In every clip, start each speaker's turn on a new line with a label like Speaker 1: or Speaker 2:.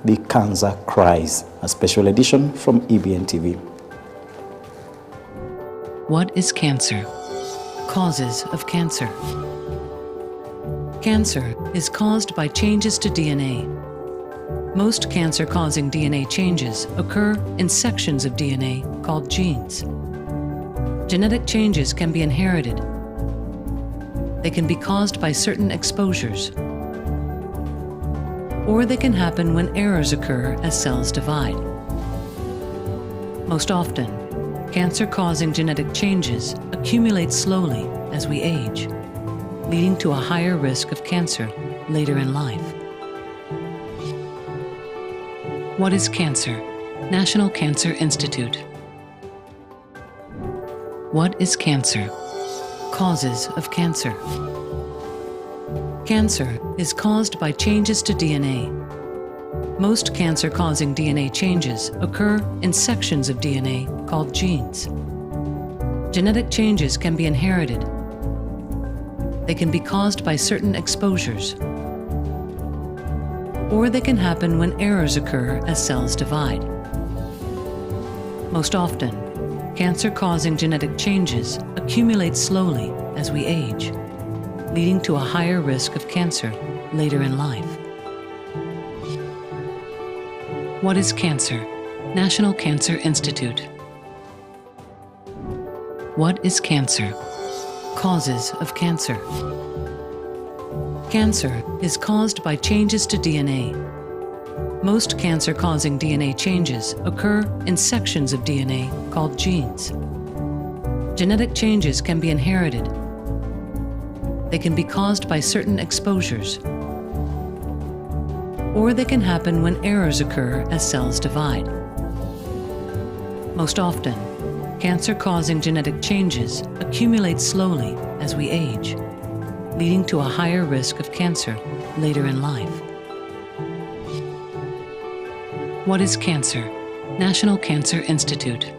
Speaker 1: the Cancer Cries, a special edition from EBN TV.
Speaker 2: What is cancer? Causes of cancer. Cancer is caused by changes to DNA. Most cancer-causing DNA changes occur in sections of DNA called genes. Genetic changes can be inherited. They can be caused by certain exposures, or they can happen when errors occur as cells divide. Most often, cancer-causing genetic changes accumulate slowly as we age, leading to a higher risk of cancer later in life. What is cancer? National Cancer Institute. What is cancer? Causes of cancer. Cancer is caused by changes to DNA. Most cancer-causing DNA changes occur in sections of DNA called genes. Genetic changes can be inherited. They can be caused by certain exposures, or they can happen when errors occur as cells divide. Most often, cancer-causing genetic changes accumulate slowly as we age, leading to a higher risk of cancer later in life. What is cancer? National Cancer Institute. What is cancer? Causes of cancer. Cancer is caused by changes to DNA. Most cancer-causing DNA changes occur in sections of DNA called genes. Genetic changes can be inherited. They can be caused by certain exposures, or they can happen when errors occur as cells divide. Most often, cancer-causing genetic changes accumulate slowly as we age, leading to a higher risk of cancer later in life. What is cancer? National Cancer Institute.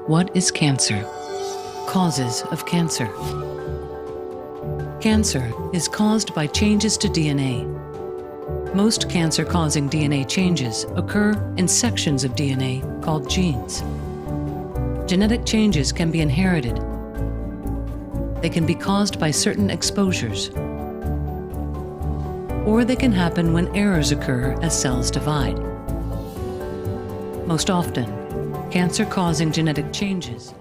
Speaker 2: What is cancer? Causes of cancer. Cancer is caused by changes to DNA. Most cancer-causing DNA changes occur in sections of DNA called genes. Genetic changes can be inherited. They can be caused by certain exposures, or they can happen when errors occur as cells divide. Most often, cancer-causing genetic changes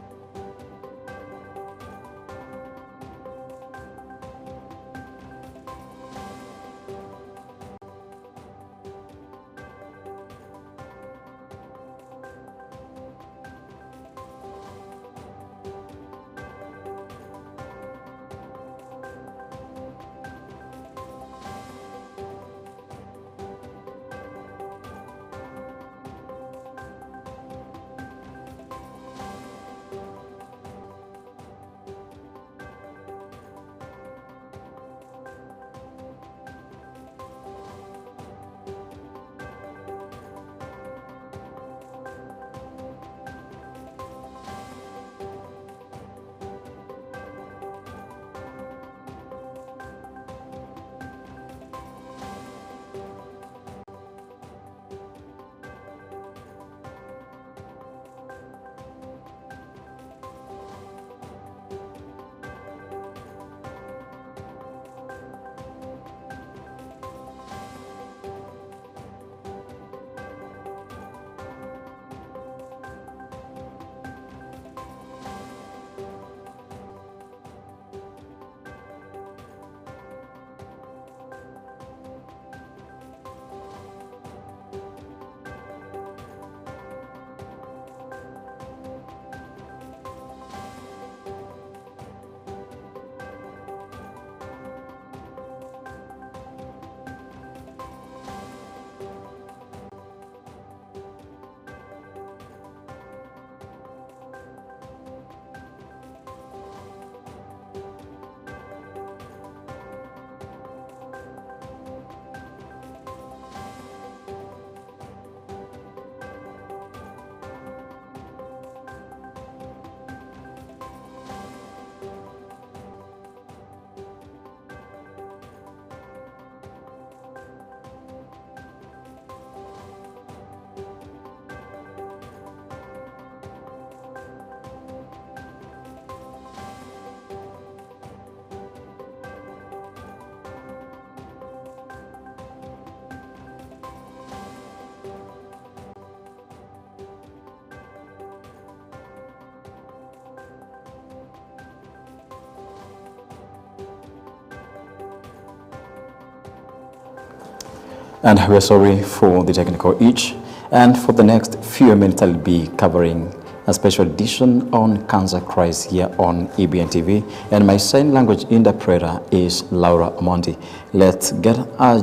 Speaker 1: And we're sorry for the technical itch. And for the next few minutes, I'll be covering a special edition on Cancer Cries here on EBN TV. And my sign language interpreter is Laura Monti. Let's get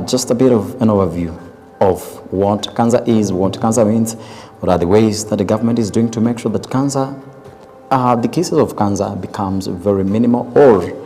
Speaker 1: just a bit of an overview of what cancer is, what cancer means, what are the ways that the government is doing to make sure that cancer, the cases of cancer becomes very minimal, or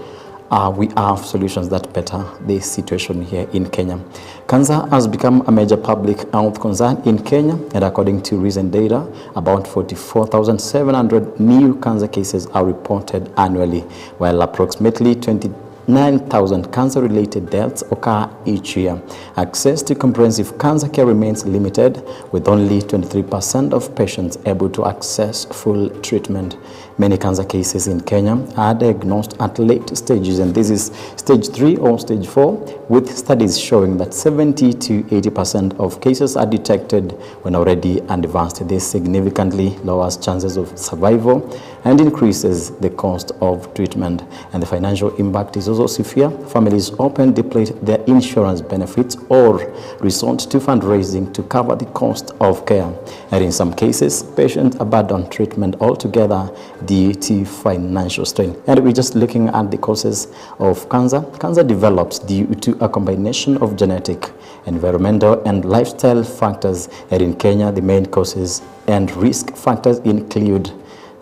Speaker 1: we have solutions that better the situation here in Kenya. Cancer has become a major public health concern in Kenya, and according to recent data, about 44,700 new cancer cases are reported annually, while approximately 29,000 cancer-related deaths occur each year. Access to comprehensive cancer care remains limited, with only 23% of patients able to access full treatment. Many cancer cases in Kenya are diagnosed at late stages, and this is stage 3 or stage 4, with studies showing that 70 to 80% of cases are detected when already advanced. This significantly lowers chances of survival and increases the cost of treatment. And the financial impact is also severe. Families often deplete their insurance benefits or resort to fundraising to cover the cost of care. And in some cases, patients abandon treatment altogether due to financial strain. And we're just looking at the causes of cancer. Cancer develops due to a combination of genetic, environmental, and lifestyle factors. And in Kenya, the main causes and risk factors include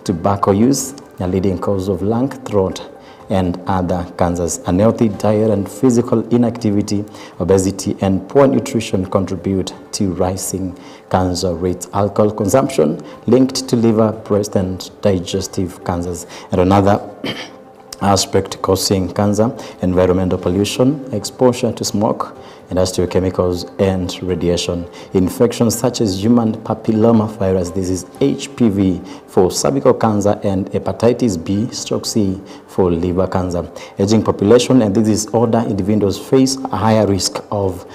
Speaker 1: tobacco use, a leading cause of lung, throat, and other cancers. Unhealthy diet and physical inactivity, obesity, and poor nutrition contribute to rising cancer rates. Alcohol consumption linked to liver, breast, and digestive cancers. And another aspect causing cancer, environmental pollution, exposure to smoke, industrial chemicals, and radiation. Infections such as human papilloma virus, this is HPV, for cervical cancer, and hepatitis B/C for liver cancer. Aging population, and this is older individuals, face a higher risk of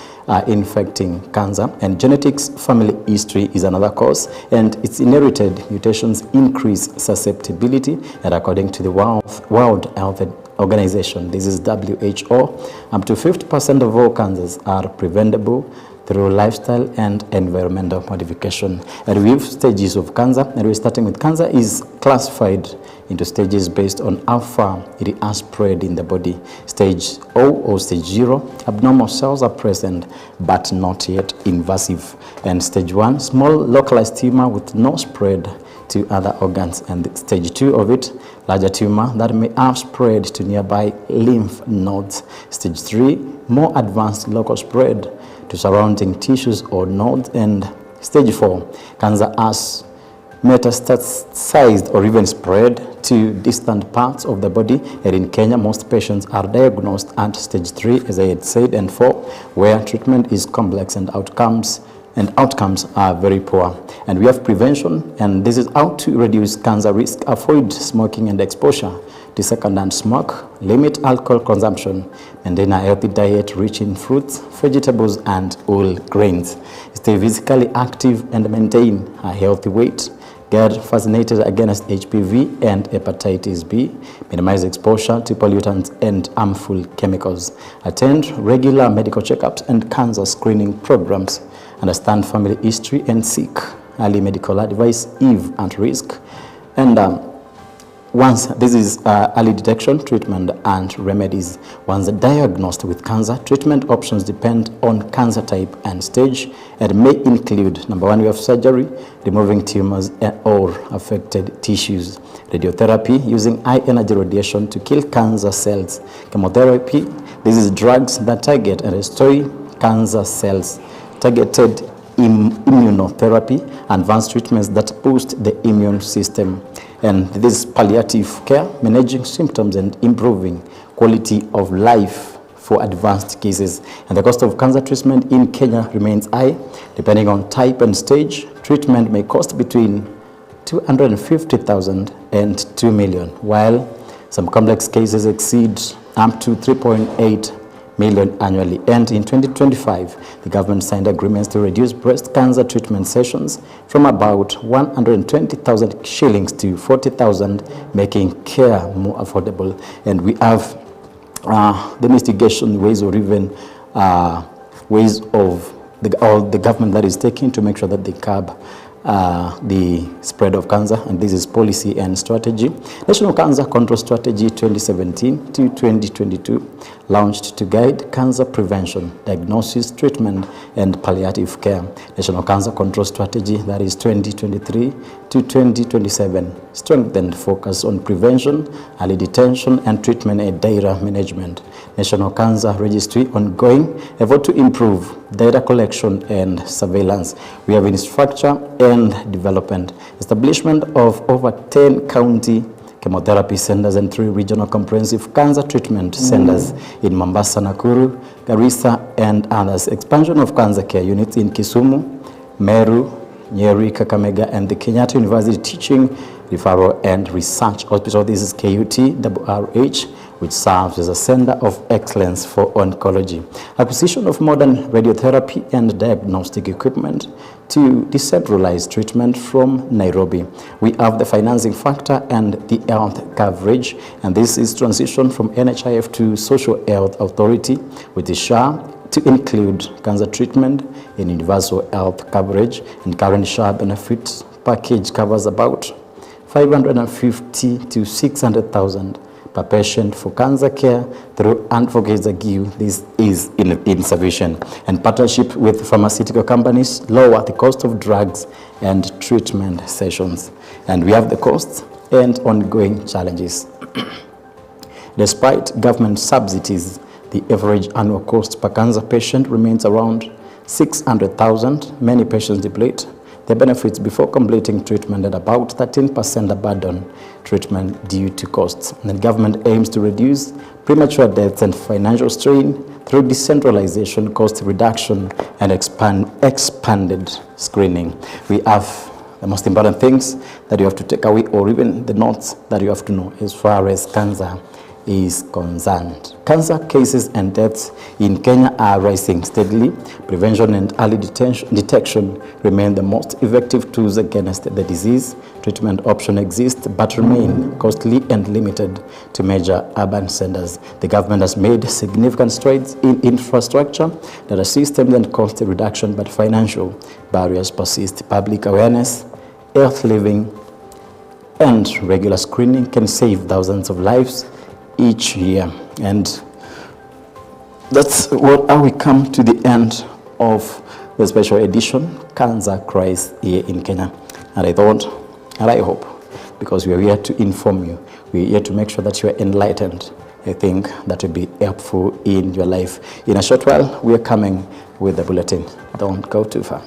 Speaker 1: infecting cancer. And genetics, family history is another cause, and its inherited mutations increase susceptibility. And according to the World Health Organization, this is WHO, up to 50% of all cancers are preventable through lifestyle and environmental modification. And we have stages of cancer, and we're starting with cancer is classified into stages based on how far it has spread in the body. Stage O or stage 0, abnormal cells are present but not yet invasive. And stage 1, small localized tumor with no spread to other organs. And stage 2 of it, larger tumor that may have spread to nearby lymph nodes. Stage 3, more advanced local spread to surrounding tissues or nodes. And stage 4, cancer has metastasized or even spread to distant parts of the body. And in Kenya, most patients are diagnosed at stage 3, as I had said, and 4, where treatment is complex and outcomes are very poor. And we have prevention, and this is how to reduce cancer risk. Avoid smoking and exposure to secondhand smoke, limit alcohol consumption, maintain a healthy diet rich in fruits, vegetables, and whole grains. Stay physically active and maintain a healthy weight. Get vaccinated against HPV and hepatitis B. Minimize exposure to pollutants and harmful chemicals. Attend regular medical checkups and cancer screening programs. Understand family history and seek early medical advice if at risk. And once this is early detection, treatment, and remedies. Once diagnosed with cancer, treatment options depend on cancer type and stage, and may include: number 1, we have surgery, removing tumors or affected tissues; radiotherapy, using high energy radiation to kill cancer cells; chemotherapy, this is drugs that target and destroy cancer cells; targeted immunotherapy, advanced treatments that boost the immune system. And this is palliative care, managing symptoms and improving quality of life for advanced cases. And the cost of cancer treatment in Kenya remains high. Depending on type and stage, treatment may cost between 250,000 and 2 million, while some complex cases exceed up to 3.8 million annually. And in 2025, the government signed agreements to reduce breast cancer treatment sessions from about 120,000 shillings to 40,000, making care more affordable. And we have the mitigation ways, or even ways of all the government that is taking to make sure that they curb the spread of cancer, and this is policy and strategy. National Cancer Control Strategy 2017 to 2022 launched to guide cancer prevention, diagnosis, treatment, and palliative care. National Cancer Control Strategy, that is 2023 to 2027, strengthened focus on prevention, early detection, and treatment and data management. National Cancer Registry ongoing effort to improve data collection and surveillance. We have infrastructure and development, establishment of over 10 county chemotherapy centers and 3 regional comprehensive cancer treatment centers in Mombasa, Nakuru, Garissa, and others. Expansion of cancer care units in Kisumu, Meru, Nyeri, Kakamega, and the Kenyatta University Teaching, Referral, and Research Hospital. This is KUT-RRH, which serves as a center of excellence for oncology. Acquisition of modern radiotherapy and diagnostic equipment to decentralize treatment from Nairobi. We have the financing factor and the health coverage, and this is transition from NHIF to Social Health Authority with the SHA to include cancer treatment in universal health coverage, and current SHA benefits package covers about 550 to 600,000 per patient for cancer care through advocates argue this is insufficient, and partnership with pharmaceutical companies lower the cost of drugs and treatment sessions. And we have the costs and ongoing challenges. Despite government subsidies, the average annual cost per cancer patient remains around 600,000. Many patients deplete their benefits before completing treatment, at about 13% abandon treatment due to costs. And the government aims to reduce premature deaths and financial strain through decentralization, cost reduction, and expanded screening. We have the most important things that you have to take away, or even the notes that you have to know as far as cancer is concerned. Cancer cases and deaths in Kenya are rising steadily. Prevention and early detection remain the most effective tools against the disease. Treatment options exist but remain costly and limited to major urban centers. The government has made significant strides in infrastructure, data systems, and cost reduction, but financial barriers persist. Public awareness, health living, and regular screening can save thousands of lives each year. And that's how we come to the end of the special edition Cancer Cries here in Kenya. And I thought, and I hope, because we are here to inform you, we are here to make sure that you are enlightened. I think that will be helpful in your life. In a short while, we are coming with the bulletin. Don't go too far.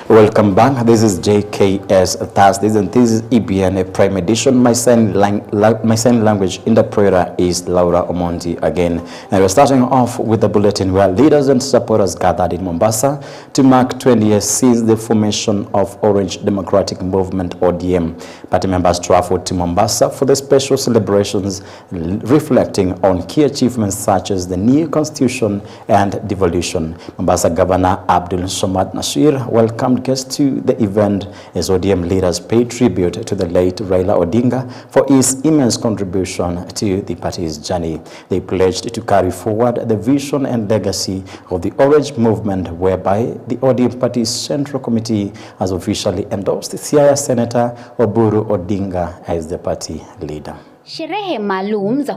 Speaker 1: Welcome back. This is JKS Thursdays, and this is EBN Prime Edition. My sign language interpreter is Laura Omonti again. And we're starting off with the bulletin where leaders and supporters gathered in Mombasa to mark 20 years since the formation of Orange Democratic Movement, ODM. Party members traveled to Mombasa for the special celebrations reflecting on key achievements such as the new constitution and devolution. Mombasa Governor Abdul Somad Nasir welcomed guests to the event as ODM leaders paid tribute to the late Raila Odinga for his immense contribution to the party's journey. They pledged to carry forward the vision and legacy of the Orange Movement, whereby the ODM party's Central Committee has officially endorsed Siaya Senator Oburu Odinga as the party leader.
Speaker 3: Sherehe maalum za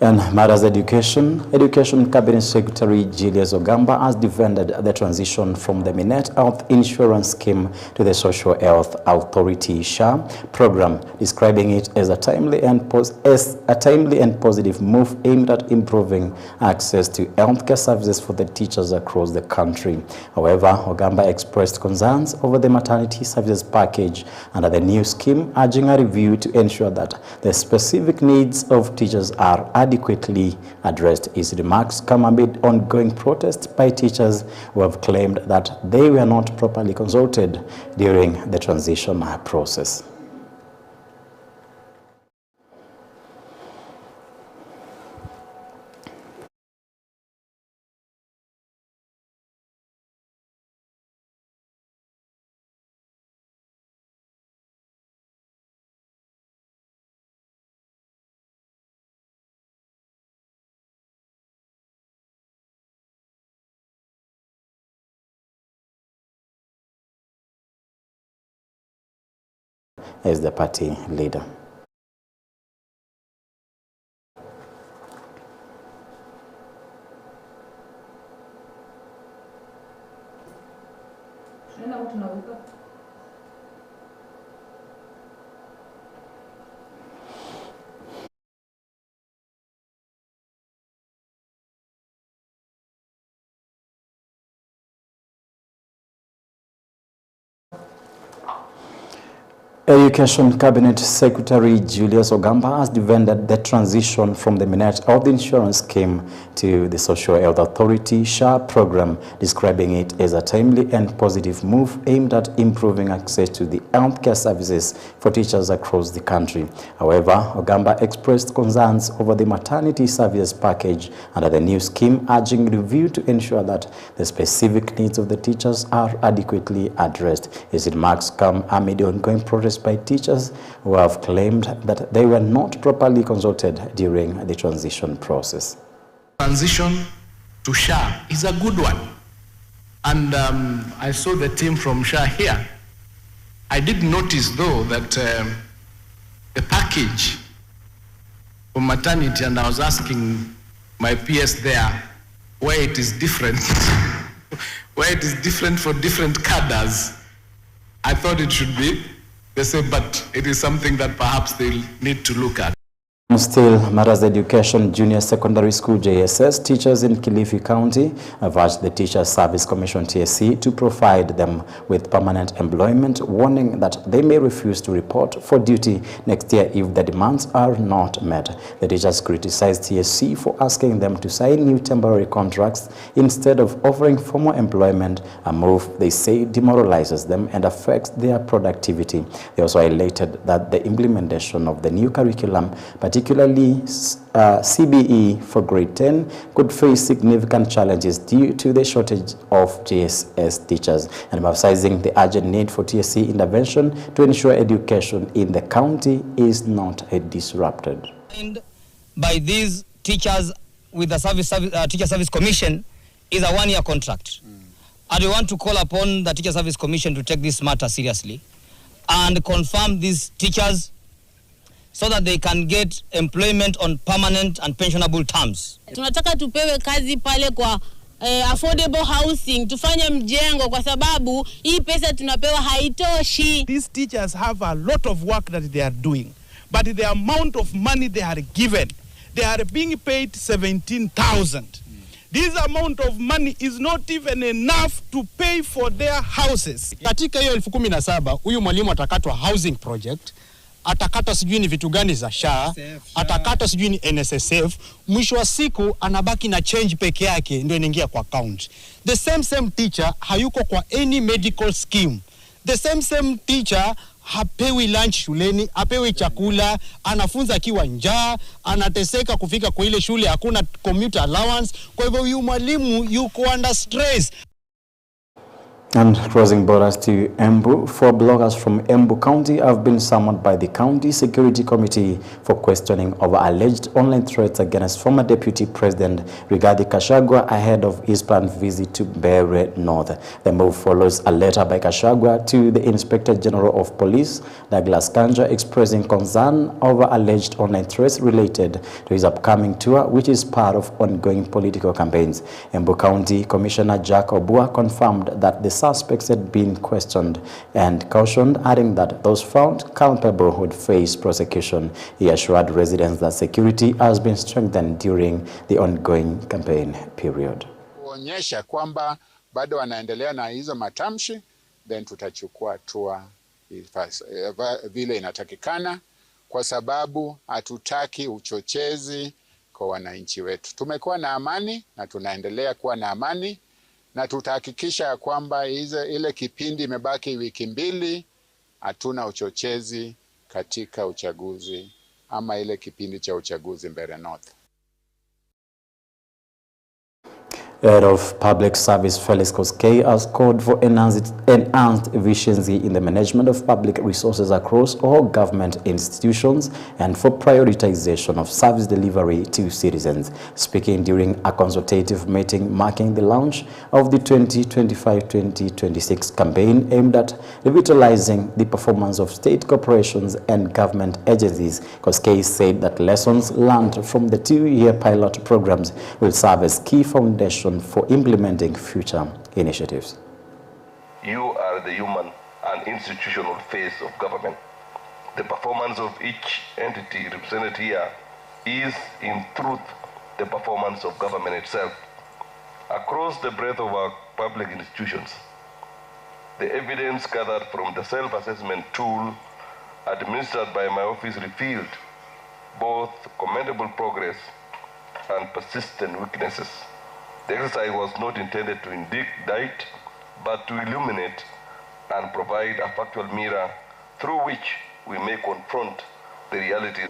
Speaker 1: And matters Education Cabinet Secretary Julius Ogamba has defended the transition from the Minet Health Insurance Scheme to the Social Health Authority (SHA) program, describing it as a timely and positive move aimed at improving access to healthcare services for the teachers across the country. However, Ogamba expressed concerns over the maternity services package under the new scheme, urging a review to ensure that the specific needs of teachers are adequately addressed. His remarks come amid ongoing protests by teachers who have claimed that they were not properly consulted during the transition process. As the party leader. Education Cabinet Secretary Julius Ogamba has defended the transition from the Minet Health Insurance Scheme to the Social Health Authority (SHA) program, describing it as a timely and positive move aimed at improving access to the healthcare services for teachers across the country. However, Ogamba expressed concerns over the maternity services package under the new scheme, urging review to ensure that the specific needs of the teachers are adequately addressed. His remarks come amid ongoing protests by teachers who have claimed that they were not properly consulted during the transition process.
Speaker 4: Transition to SHA is a good one. And I saw the team from SHA here. I did notice though that the package for maternity, and I was asking my PS there where it is different, where it is different for different cadres. I thought it should be the same, but it is something that perhaps they'll need to look at.
Speaker 1: Still, matters Education Junior Secondary School JSS teachers in Kilifi County have urged the Teachers Service Commission TSC to provide them with permanent employment, warning that they may refuse to report for duty next year if the demands are not met. The teachers criticized TSC for asking them to sign new temporary contracts instead of offering formal employment, a move they say demoralizes them and affects their productivity. They also highlighted that the implementation of the new curriculum, particularly CBE for grade 10, could face significant challenges due to the shortage of JSS teachers, and emphasizing the urgent need for TSC intervention to ensure education in the county is not disrupted.
Speaker 5: By these teachers with the Teacher Service Commission is a one-year contract. And we want to call upon the Teacher Service Commission to take this matter seriously and confirm these teachers so that they can get employment on permanent and pensionable terms.
Speaker 6: Tunataka tupewe kazi pale kwa affordable housing, tufanye mjengo kwa sababu hii pesa tunapewa haitoshi.
Speaker 7: These teachers have a lot of work that they are doing, but the amount of money they are given, they are being paid 17,000. This amount of money is not even enough to pay for their houses.
Speaker 8: Katika hiyo 17,000 huyu mwalimu atakatwa housing project, atakata sijui ni vitu gani za SHA, atakata sijui ni NSSF, mwisho wa siku anabaki na change peke yake ndio inaingia kwa account. The same teacher hayuko kwa any medical scheme. The same teacher hapewi lunch shuleni, hapewi chakula, anafunza akiwa njaa, anateseka kufika kwa ile shule, hakuna commuter allowance. Kwa hivyo huyu mwalimu yuko under stress.
Speaker 1: And crossing borders to Embu, 4 bloggers from Embu County have been summoned by the County Security Committee for questioning over alleged online threats against former Deputy President Rigathi Gachagua ahead of his planned visit to Mbeere North. The move follows a letter by Gachagua to the Inspector General of Police, Douglas Kanja, expressing concern over alleged online threats related to his upcoming tour, which is part of ongoing political campaigns. Embu County Commissioner Jack Obua confirmed that the suspects had been questioned and cautioned, adding that those found culpable would face prosecution. He assured residents that security has been strengthened during the ongoing campaign period.
Speaker 9: Kuonyesha kwamba bado wanaendelea na hizo matamshi, then tutachukua hatua vile inatakikana, kwa sababu hatutaki uchochezi kwa wananchi wetu. Tumekuwa na amani na tunaendelea kuwa na amani, na tutahakikisha kwamba ile kipindi imebaki wiki 2 hatuna uchochezi katika uchaguzi ama ile kipindi cha uchaguzi Mbeere North.
Speaker 1: Head of Public Service Felix Koskei has called for enhanced efficiency in the management of public resources across all government institutions and for prioritization of service delivery to citizens. Speaking during a consultative meeting marking the launch of the 2025-2026 campaign aimed at revitalizing the performance of state corporations and government agencies, Koskei said that lessons learned from the 2-year pilot programs will serve as key foundation for implementing future initiatives.
Speaker 10: You are the human and institutional face of government. The performance of each entity represented here is, in truth, the performance of government itself. Across the breadth of our public institutions, the evidence gathered from the self-assessment tool administered by my office revealed both commendable progress and persistent weaknesses. The exercise was not intended to indict, but to illuminate and provide a factual mirror through which we may confront the realities.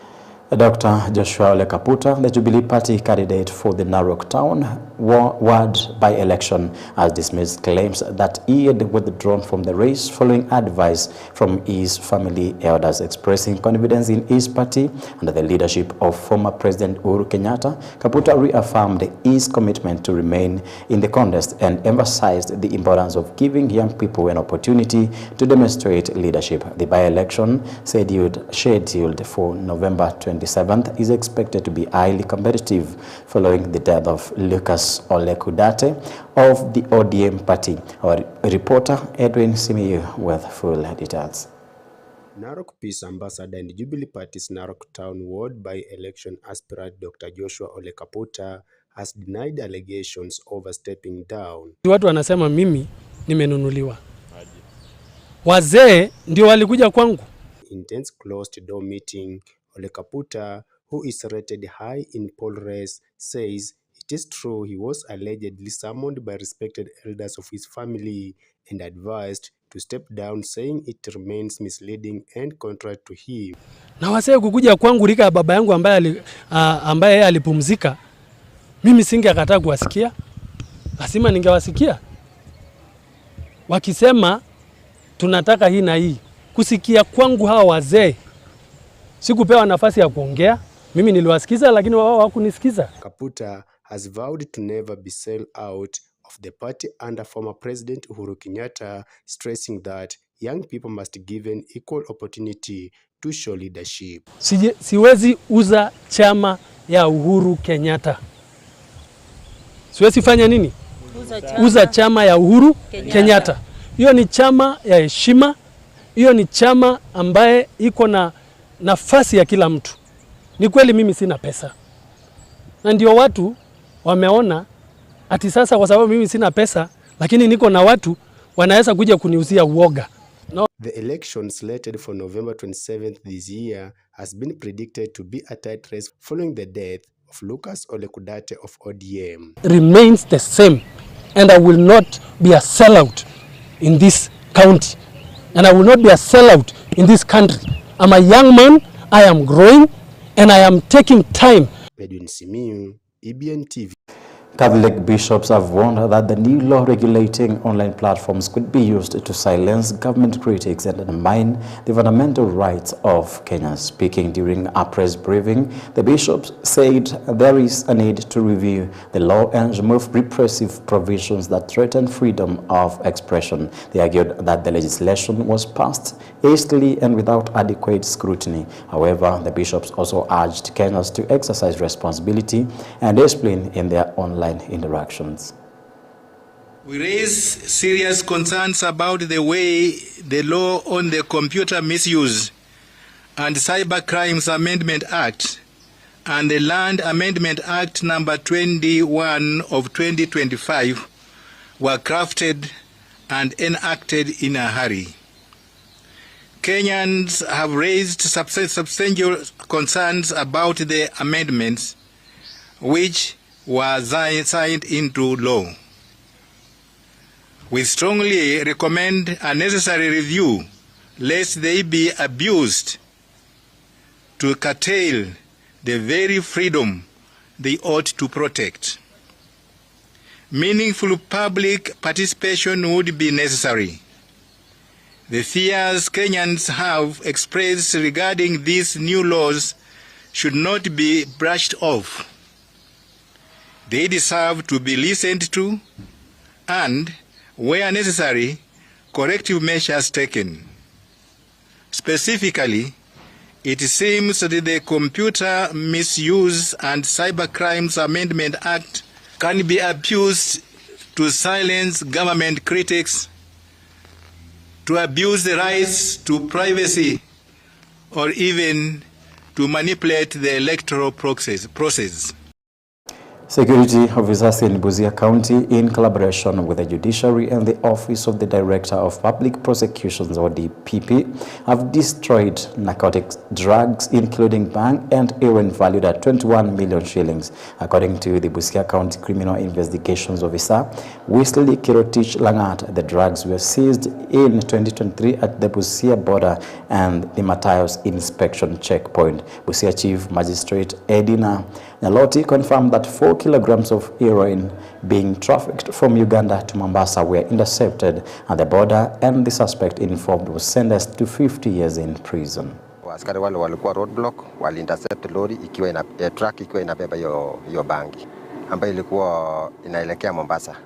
Speaker 1: Dr. Joshua Ole Kaputa, the Jubilee Party candidate for the Narok Town ward by-election, has dismissed claims that he had withdrawn from the race following advice from his family elders, expressing confidence in his party under the leadership of former President Uhuru Kenyatta. Kaputa reaffirmed his commitment to remain in the contest and emphasized the importance of giving young people an opportunity to demonstrate leadership. The by-election, scheduled for November 27th, is expected to be highly competitive following the death of Lucas Olekudate of the ODM party. Our reporter Edwin Kimaiyu with full details.
Speaker 11: Narok Peace Ambassador and Jubilee Party's Narok Town Ward by-election aspirant Dr. Joshua Ole Kaputa has denied allegations over stepping down.
Speaker 12: Watu wanasema mimi nimenunuliwa. Wazee ndio walikuja kwangu.
Speaker 11: Intense closed door meeting, Ole Kaputa, who is rated high in poll race, says it is true he was allegedly summoned by respected elders of his family and advised to step down, saying it remains misleading and contrary to him.
Speaker 12: Na wazee kukuja kwangu rika ya baba yangu ambaye alipumzika, mimi singekataa kuwasikia, lazima ningewasikia. Wakisema tunataka hii na hii, kusikia kwangu hawa wazee sikupewa nafasi ya kuongea. Mimi niliwasikiza lakini wao hawakunisikiza.
Speaker 11: Kaputa has vowed to never be sell out of the party under former President Uhuru Kenyatta, stressing that young people must be given equal opportunity to show leadership.
Speaker 12: Siwezi uza chama ya Uhuru Kenyatta. Siwezi fanya nini? Uza chama ya Uhuru Kenyatta. Hiyo ni chama ya heshima. Hiyo ni chama ambaye iko na nafasi ya kila mtu. Ni kweli mimi sina pesa. Na ndio watu wameona ati sasa kwa sababu mimi sina pesa, lakini niko na watu wanaweza kuja kuniuzia uoga. No.
Speaker 11: The election slated for November 27th this year has been predicted to be a tight race following the death of Lucas Olekudate of ODM.
Speaker 12: Remains the same, and I will not be a sellout in this county, and I will not be a sellout in this country. I'm a young man, I am growing, and I am taking time.
Speaker 11: Edwin Kimaiyu, EBN TV.
Speaker 1: Catholic bishops have warned that the new law regulating online platforms could be used to silence government critics and undermine the fundamental rights of Kenyans. Speaking during a press briefing, the bishops said there is a need to review the law and remove repressive provisions that threaten freedom of expression. They argued that the legislation was passed hastily and without adequate scrutiny. However, the bishops also urged Kenyans to exercise responsibility and discipline in their online interactions.
Speaker 13: We raise serious concerns about the way the law on the Computer Misuse and Cyber Crimes Amendment Act and the Land Amendment Act number 21 of 2025 were crafted and enacted in a hurry. Kenyans have raised substantial concerns about the amendments which were signed into law. We strongly recommend a necessary review lest they be abused to curtail the very freedom they ought to protect. Meaningful public participation would be necessary. The fears Kenyans have expressed regarding these new laws should not be brushed off. They deserve to be listened to and, where necessary, corrective measures taken. Specifically, it seems that the Computer Misuse and Cyber Crimes Amendment Act can be abused to silence government critics, to abuse the rights to privacy, or even to manipulate the electoral process.
Speaker 1: Security officers in Busia County, in collaboration with the judiciary and the Office of the Director of Public Prosecutions, or DPP, have destroyed narcotics drugs, including bang and heroin, valued at 21 million shillings. According to the Busia County Criminal Investigations Officer, Wesley Kirotich Langat, the drugs were seized in 2023 at the Busia border and the Matayos inspection checkpoint. Busia Chief Magistrate Edina Naloti confirmed that 4 kilograms of heroin being trafficked from Uganda to Mombasa were intercepted at the border, and the suspect informed was sentenced to 50 years in prison.
Speaker 14: Askari wale walikuwa roadblock, wali intercept lori ikiwa truck ikiwa inabeba hiyo bangi ambayo ilikuwa inaelekea Mombasa.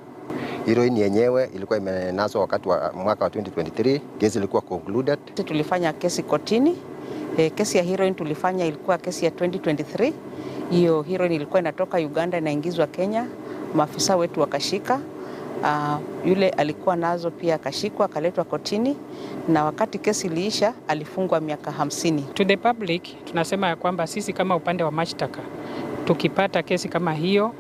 Speaker 14: Heroin yenyewe ilikuwa imenaswa wakati wa mwaka wa 2023. Kesi ilikuwa concluded.
Speaker 15: Tulifanya kesi kotini. Kesi ya heroin tulifanya ilikuwa kesi ya 2023. Hiyo heroin ilikuwa inatoka Uganda inaingizwa Kenya. Maafisa wetu wakashika. Yule alikuwa nazo pia akashikwa, akaletwa kotini, na wakati kesi iliisha alifungwa miaka 50.
Speaker 16: To the public tunasema ya kwamba sisi kama upande wa mashtaka tukipata kesi kama hiyo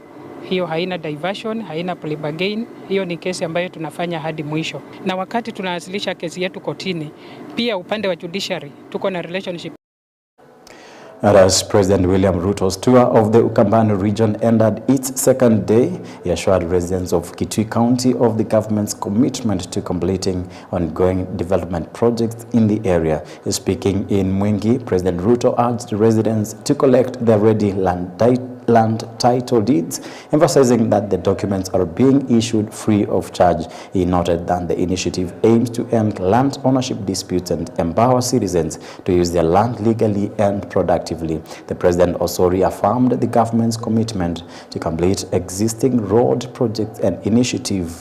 Speaker 16: haina diversion, haina plea bargain. Hiyo ni kesi ambayo tunafanya hadi mwisho. Na wakati tunawasilisha kesi yetu kotini, pia upande wa judiciary tuko na relationship.
Speaker 1: As President William Ruto's tour of the Ukambani region ended its second day, he assured residents of Kitui County of the government's commitment to completing ongoing development projects in the area. Speaking in Mwingi, President Ruto urged residents to collect their ready land title deeds, emphasizing that the documents are being issued free of charge. He noted that the initiative aims to end land ownership disputes and empower citizens to use their land legally and productively. The president also reaffirmed the government's commitment to complete existing road projects and initiate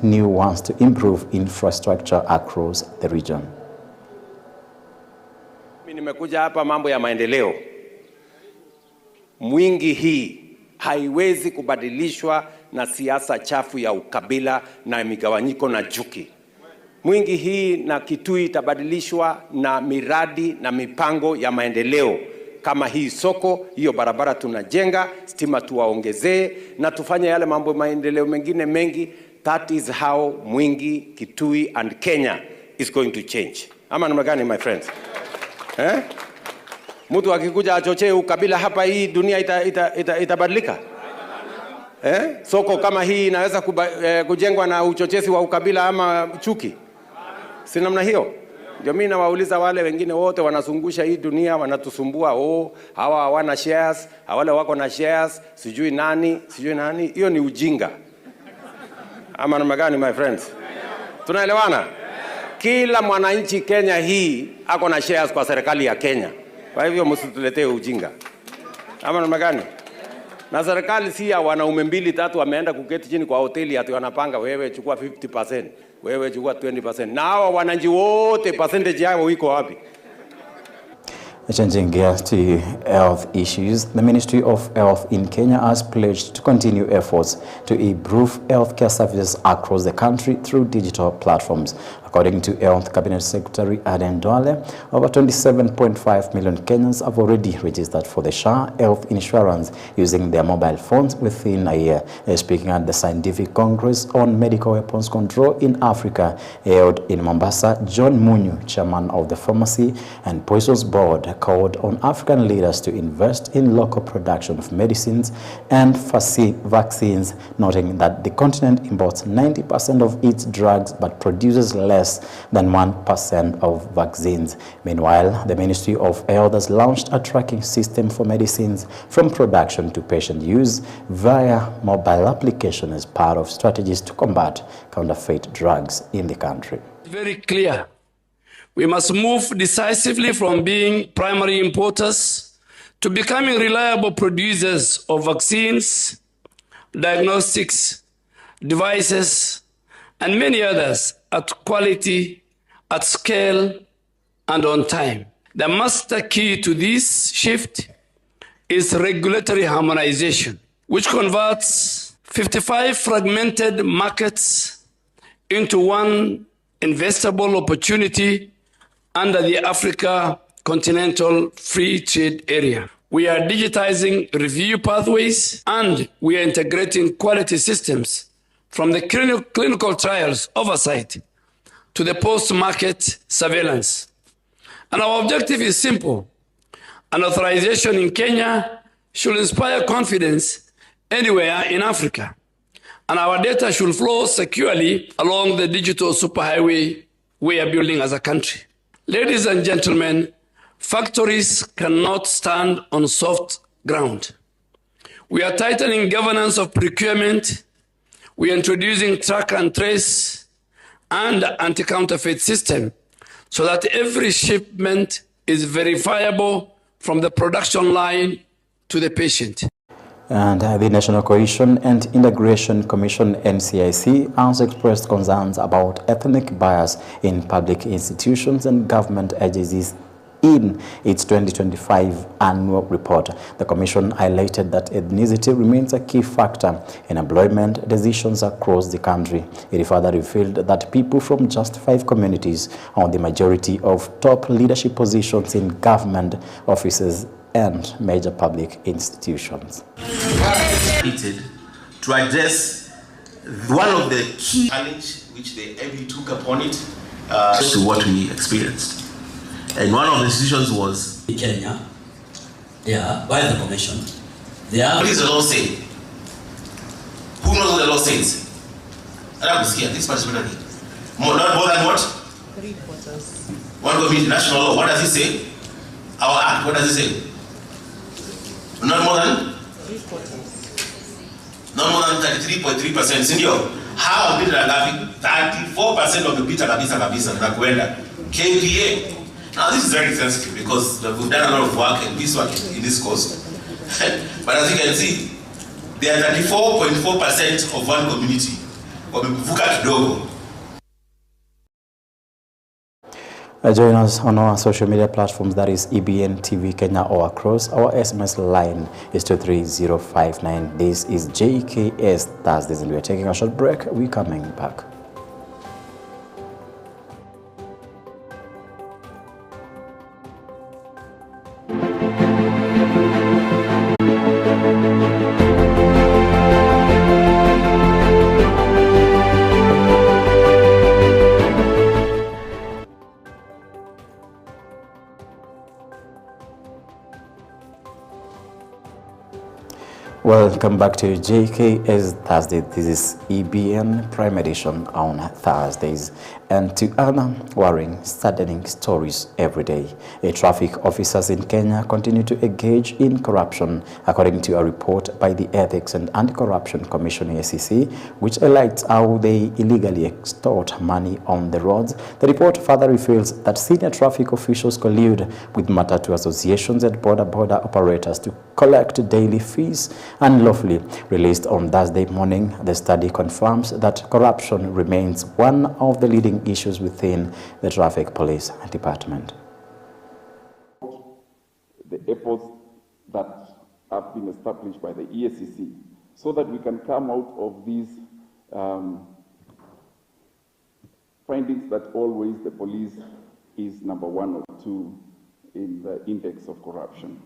Speaker 1: new ones to improve infrastructure across the region.
Speaker 17: Nimekuja hapa mambo ya maendeleo. Mwingi hii haiwezi kubadilishwa na siasa chafu ya ukabila na migawanyiko na chuki. Mwingi hii na Kitui itabadilishwa na miradi na mipango ya maendeleo kama hii soko, hiyo barabara tunajenga, stima tuwaongezee na tufanye yale mambo maendeleo mengine mengi. That is how Mwingi, Kitui and Kenya is going to change. Ama namna gani, my friends? Mtu akikuja achochee ukabila hapa, hii dunia itabadilika? Soko kama hii inaweza kujengwa na uchochezi wa ukabila ama chuki? Si namna hiyo? Ndio mimi nawauliza wale wengine wote wanazungusha hii dunia, wanatusumbua, hawa hawana shares, wale wako na shares, sijui nani. Hiyo ni ujinga. Ama namna gani, my friends? Tunaelewana? Kila mwananchi Kenya hii ako na shares kwa serikali ya Kenya. Kwa hivyo msituletee ujinga. Ama namna gani? Na serikali si ya wanaume 2-3 wameenda kuketi chini kwa hoteli ati wanapanga, wewe chukua 50%, wewe chukua 20%. Na hawa wananchi wote percentage yao iko wapi?
Speaker 1: Changing gears to health issues, the Ministry of Health in Kenya has pledged to continue efforts to improve healthcare services across the country through digital platforms. According to Health Cabinet Secretary Aden Duale, over 27.5 million Kenyans have already registered for the SHA health insurance using their mobile phones within a year. Speaking at the Scientific Congress on Medical Weapons Control in Africa held in Mombasa, John Munyu, chairman of the Pharmacy and Poisons Board, called on African leaders to invest in local production of medicines and vaccines, noting that the continent imports 90% of its drugs but produces less than 1% of vaccines. Meanwhile, the Ministry of Health has launched a tracking system for medicines from production to patient use via mobile application as part of strategies to combat counterfeit drugs in the country.
Speaker 18: Very clear. We must move decisively from being primary importers to becoming reliable producers of vaccines, diagnostics, devices, and many others at quality, at scale, and on time. The master key to this shift is regulatory harmonization, which converts 55 fragmented markets into one investable opportunity under the Africa Continental Free Trade Area. We are digitizing review pathways and we are integrating quality systems from the clinical trials oversight to the post-market surveillance. And our objective is simple. An authorization in Kenya should inspire confidence anywhere in Africa. And our data should flow securely along the digital superhighway we are building as a country. Ladies and gentlemen, factories cannot stand on soft ground. We are tightening governance of procurement. We are introducing track and trace and anti-counterfeit system so that every shipment is verifiable from the production line to the patient.
Speaker 1: And the National Cohesion and Integration Commission, NCIC, has expressed concerns about ethnic bias in public institutions and government agencies in its 2025 annual report. The Commission highlighted that ethnicity remains a key factor in employment decisions across the country. It further revealed that people from just 5 communities own the majority of top leadership positions in government offices and major public institutions.
Speaker 19: To address one of the key challenges which the MB took upon it to what we experienced. And one of the decisions was
Speaker 20: in Kenya, by the commission.
Speaker 19: What does the law say? Who knows what the law says? This particular not more than what?
Speaker 20: 3/4.
Speaker 19: One community, national law. What does it say? Our act, what does it say? Not more than?
Speaker 20: 3/4.
Speaker 19: Not more than 33.3%. Senior, how did it 34% of the bita kabisa na kuenda KPA. Now this is very sensitive because we've done a lot of work and this work in this course. But as you can see, there are 34.4% of one community. Wamevuka kidogo.
Speaker 1: Join us on our social media platforms, that is EBN TV Kenya, or across our SMS line is 23059. This is JKS Thursdays, and we are taking a short break. We're coming back. Welcome back to JKS Thursday. This is EBN Prime Edition on Thursdays. And to other worrying, saddening stories every day. Traffic officers in Kenya continue to engage in corruption, according to a report by the Ethics and Anti-Corruption Commission (EACC), which highlights how they illegally extort money on the roads. The report further reveals that senior traffic officials collude with matatu associations and border operators to collect daily fees unlawfully. Released on Thursday morning, the study confirms that corruption remains one of the leading issues within the Traffic Police Department.
Speaker 21: The efforts that have been established by the EACC so that we can come out of these findings that always the police is number 1 or 2 in the index of corruption.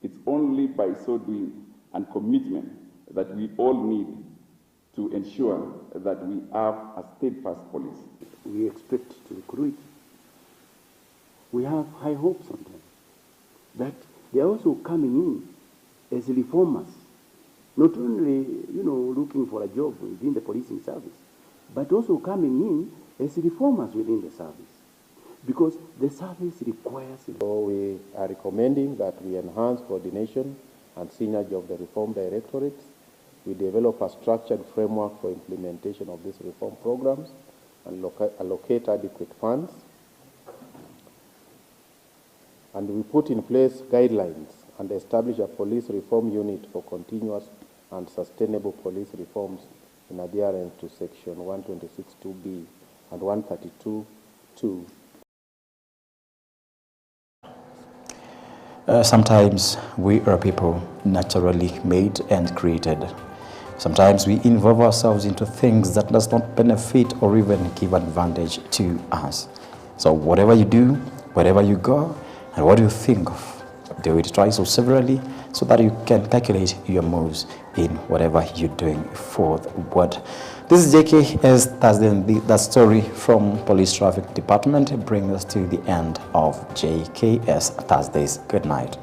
Speaker 21: It's only by so doing and commitment that we all need to ensure that we have a steadfast police.
Speaker 22: We expect to recruit. We have high hopes on them. That they are also coming in as reformers, not only, looking for a job within the policing service, but also coming in as reformers within the service, because the service requires.
Speaker 23: So we are recommending that we enhance coordination and synergy of the reform directorates. We develop a structured framework for implementation of these reform programs and allocate adequate funds. And we put in place guidelines and establish a police reform unit for continuous and sustainable police reforms in adherence to Section 126(2)(b) and 132(2).
Speaker 1: Sometimes we are people naturally made and created. Sometimes we involve ourselves into things that does not benefit or even give advantage to us. So whatever you do, wherever you go, and what you think of, do it twice or severally so that you can calculate your moves in whatever you're doing forward. This is JKS Thursday, and that story from Police Traffic Department brings us to the end of JKS Thursdays. Good night.